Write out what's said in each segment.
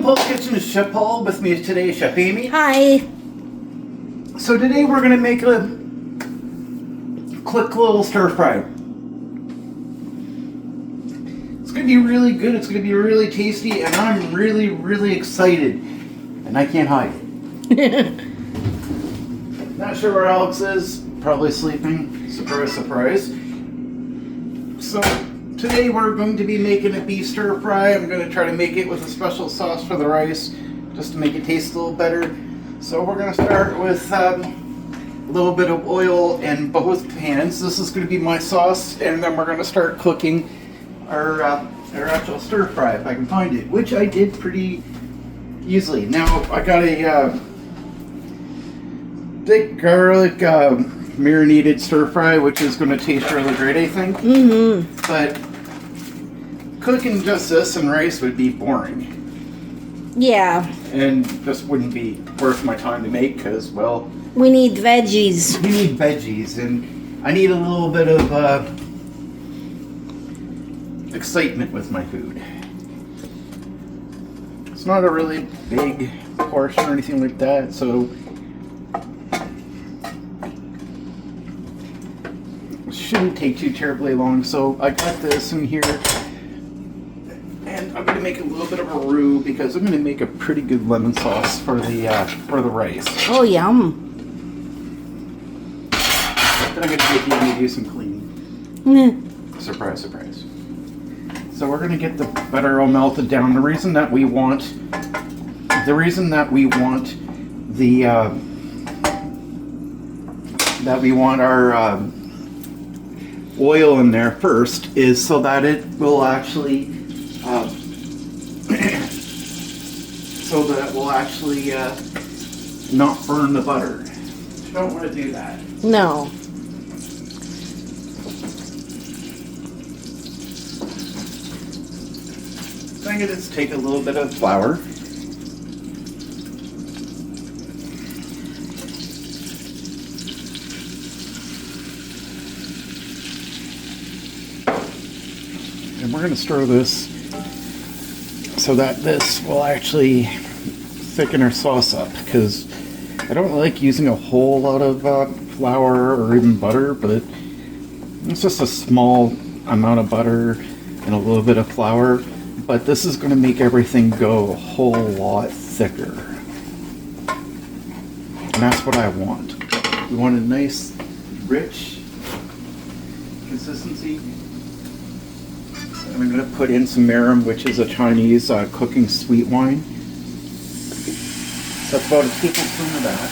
Poul's Kitchen is Chef Paul. With me today is Chef Amy. Hi. So today we're going to make a quick little stir fry. It's going to be really good. It's going to be really tasty, and I'm really, really excited. And I can't hide it. Not sure where Alex is. Probably sleeping. Surprise, surprise. So today we're going to be making a beef stir fry. I'm going to try to make it with a special sauce for the rice, just to make it taste a little better. So we're going to start with a little bit of oil in both pans. This is going to be my sauce, and then we're going to start cooking our actual stir fry, if I can find it, which I did pretty easily. Now I got a thick garlic marinated stir fry, which is going to taste really great, I think. But cooking just this and rice would be boring. Yeah. And this wouldn't be worth my time to make because, well, we need veggies. We need veggies, and I need a little bit of excitement with my food. It's not a really big portion or anything like that, so it shouldn't take too terribly long. So I got this in here, and I'm going to make a little bit of a roux because I'm going to make a pretty good lemon sauce for the rice. Oh, yum. Then I'm going to get you to do some cleaning. Surprise, surprise. So we're going to get the butter all melted down. The reason that we want our oil in there first is so that it will actually not burn the butter. You don't want to do that. No. So I'm going to just take a little bit of flour. And we're going to stir this so that this will actually thicken our sauce up, because I don't like using a whole lot of flour or even butter, but it's just a small amount of butter and a little bit of flour. But this is going to make everything go a whole lot thicker. And that's what I want. We want a nice, rich consistency. And I'm going to put in some mirin, which is a Chinese cooking sweet wine. So that's about a tablespoon of that.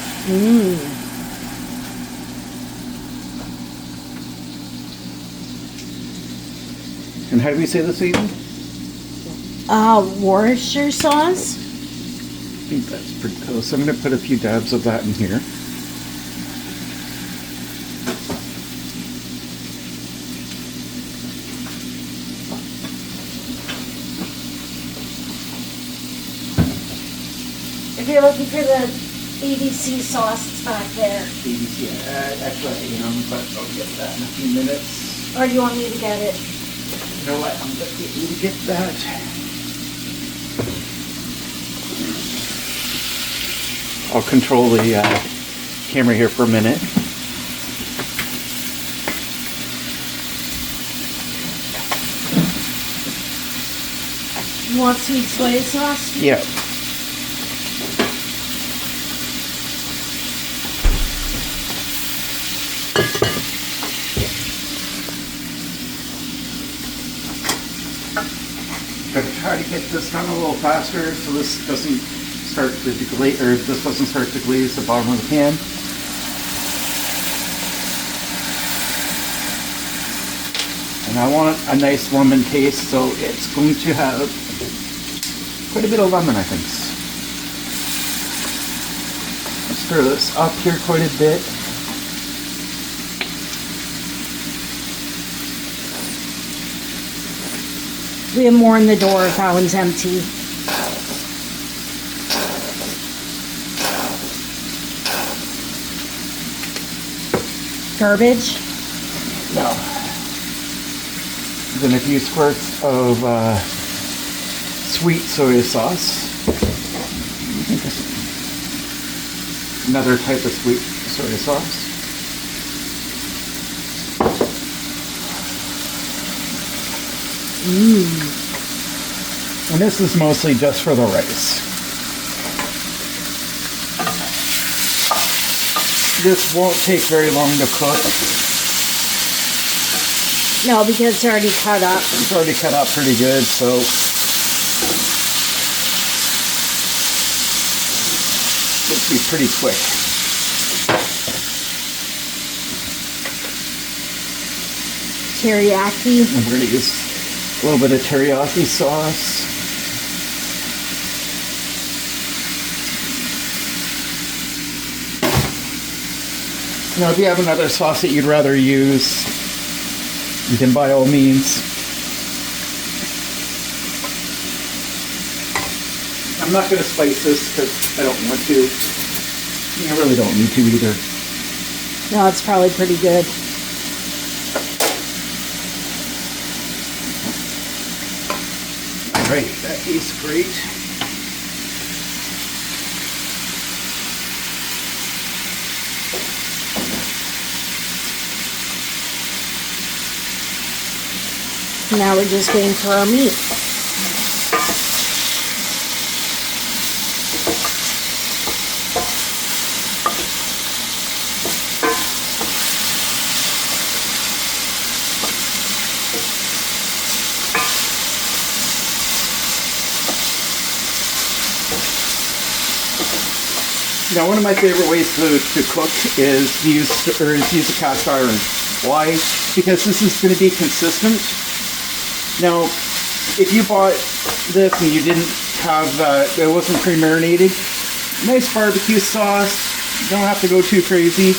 And how do we say this even? Worcestershire sauce? I think that's pretty close. I'm going to put a few dabs of that in here. If you're looking for the ABC sauce, it's back there. ABC, actually, but I'll get that in a few minutes. Or do you want me to get it? You know what? I'm going to get you to get that. I'll control the camera here for a minute. You want sweet soy sauce? Yeah. I'm going to try to get this done a little faster so this doesn't start to glaze, or this doesn't start to glaze the bottom of the pan. And I want a nice lemon taste, so it's going to have quite a bit of lemon, I think. Let's stir this up here quite a bit. We have more in the door if that one's empty. Garbage? No. Then a few squirts of sweet soy sauce. Another type of sweet soy sauce. And this is mostly just for the rice. This won't take very long to cook. No, because it's already cut up. It's already cut up pretty good, so it'll be pretty quick. Teriyaki. And we're going to use a little bit of teriyaki sauce. Now, if you have another sauce that you'd rather use, you can by all means. I'm not going to spice this because I don't want to. I really don't need to either. No, it's probably pretty good. Alright, that tastes great. Now we're just waiting for our meat. Now, one of my favorite ways to cook is to use a cast iron. Why? Because this is going to be consistent. Now, if you bought this and you didn't have, it wasn't pre-marinated, nice barbecue sauce, you don't have to go too crazy.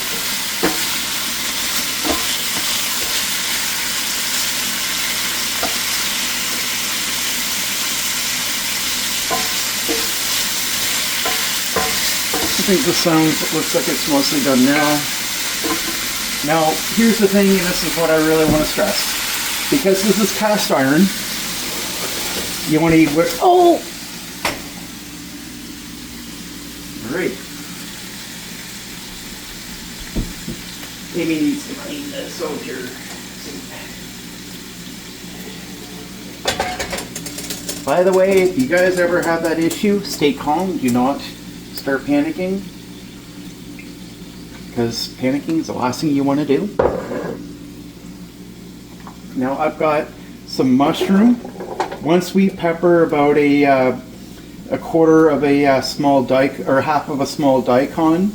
I think the sound looks like it's mostly done now. Now, here's the thing, and this is what I really want to stress. Because this is cast iron, you want to eat with... Oh! Great. Amy needs to clean this out here. By the way, if you guys ever have that issue, stay calm. Do not start panicking. Because panicking is the last thing you want to do. Now I've got some mushroom, one sweet pepper, about a quarter of a small daikon, or half of a small daikon.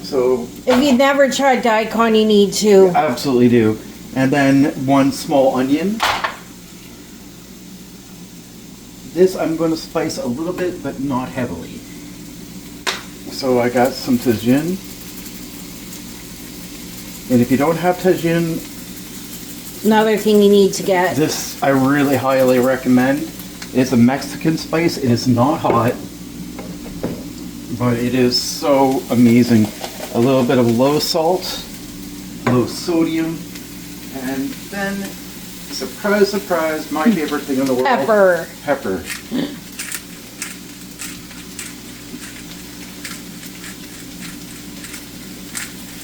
So If you've never tried daikon, you need to. absolutely do. And then one small onion. This I'm going to spice a little bit, but not heavily. So I got some tagine. And if you don't have tagine, Another thing you need to get. this I really highly recommend. It's a Mexican spice. It is not hot, but it is so amazing. A little bit of low salt, low sodium, and then, surprise, surprise, my favorite thing in the world. Pepper. Pepper.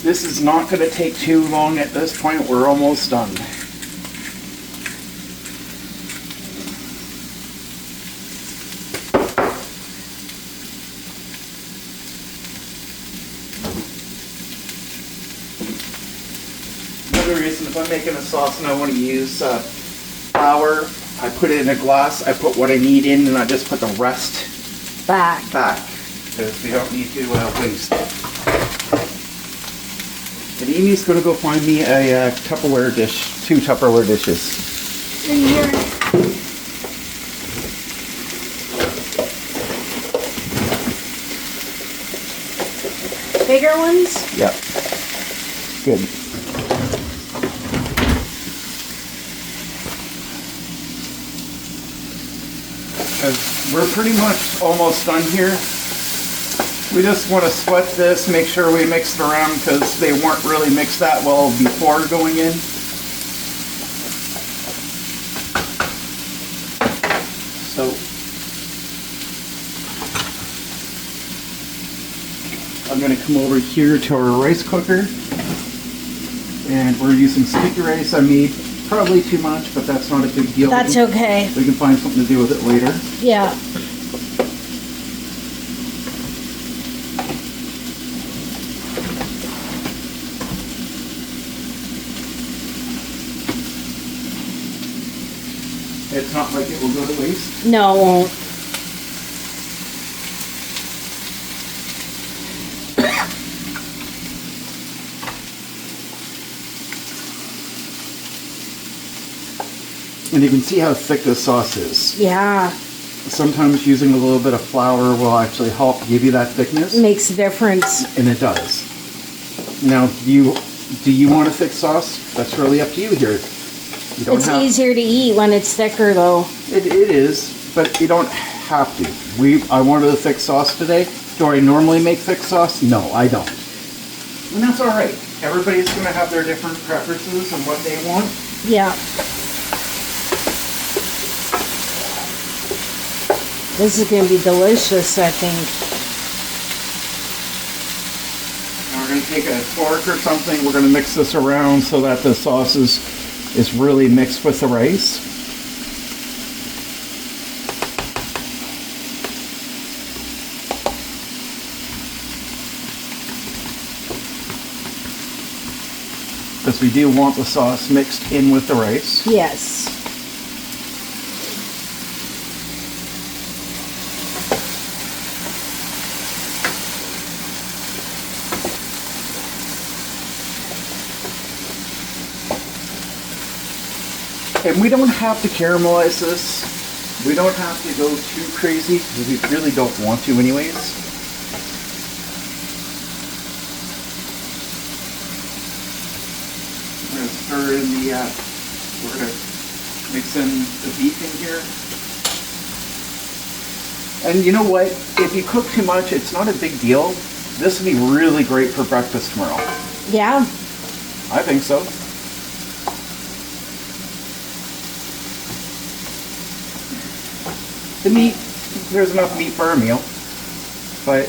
This is not going to take too long at this point. We're almost done. Another reason, if I'm making a sauce and I want to use flour, I put it in a glass, I put what I need in, and I just put the rest Back. back, because we don't need to waste it. And Amy's going to go find me a Tupperware dish, 2 Tupperware dishes. In here. Bigger ones? Yep. Good. We're pretty much almost done here. We just want to sweat this, make sure we mix it around, because they weren't really mixed that well before going in. So I'm going to come over here to our rice cooker. And we're using sticky rice. I made probably too much, but that's not a big deal. That's okay. We can find something to do with it later. Yeah. It's not like it will go to waste. No, it won't. And you can see how thick this sauce is. Yeah. Sometimes using a little bit of flour will actually help give you that thickness. Makes a difference. And it does. Now, do you want a thick sauce? That's really up to you here. You don't It's easier to eat when it's thicker, though. It is, but you don't have to. I wanted a thick sauce today. Do I normally make thick sauce? No, I don't. And that's all right. Everybody's going to have their different preferences and what they want. Yeah. This is going to be delicious, I think. Now we're going to take a fork or something. We're going to mix this around so that the sauce is really mixed with the rice. Because we do want the sauce mixed in with the rice. Yes. And we don't have to caramelize this. We don't have to go too crazy because we really don't want to anyways. We're going to stir in we're going to mix in the beef in here. And you know what? If you cook too much, it's not a big deal. This would be really great for breakfast tomorrow. Yeah. I think so. The meat, there's enough meat for a meal, but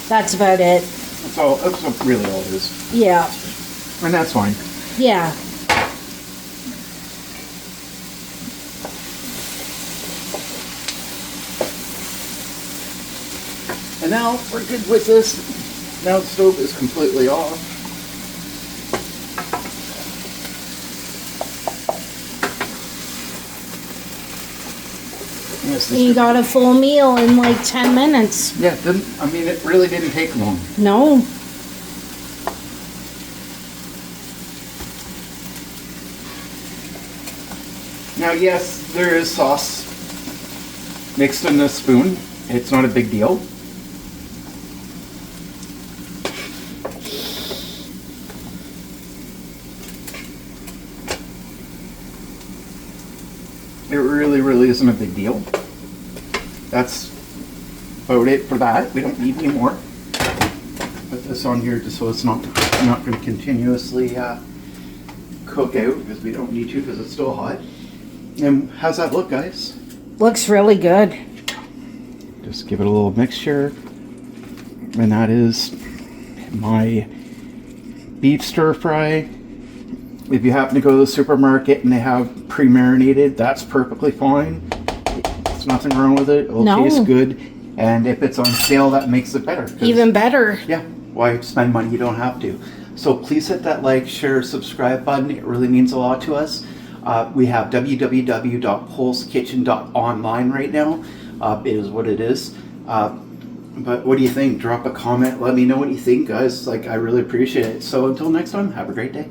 That's about it. that's really all it is. Yeah. And that's fine. Yeah. And now we're good with this. Now the stove is completely off. Yes, You got a full meal in like 10 minutes. yeah, it really didn't take long. No. Now, yes, there is sauce mixed in this spoon. It's not a big deal. It really isn't a big deal. That's about it for that. We don't need any more. Put this on here just so it's not going to continuously cook out because we don't need to because it's still hot. And how's that look, guys? Looks really good. Just give it a little mixture. And that is my beef stir fry. If you happen to go to the supermarket and they have pre-marinated, that's perfectly fine. There's nothing wrong with it. It'll taste good. And if it's on sale, that makes it better. Even better. Yeah. Why spend money you don't have to? So please hit that like, share, subscribe button. It really means a lot to us. We have www.poulskitchen.online right now. It is what it is. But what do you think? Drop a comment. Let me know what you think, guys. I really appreciate it. So until next time, have a great day.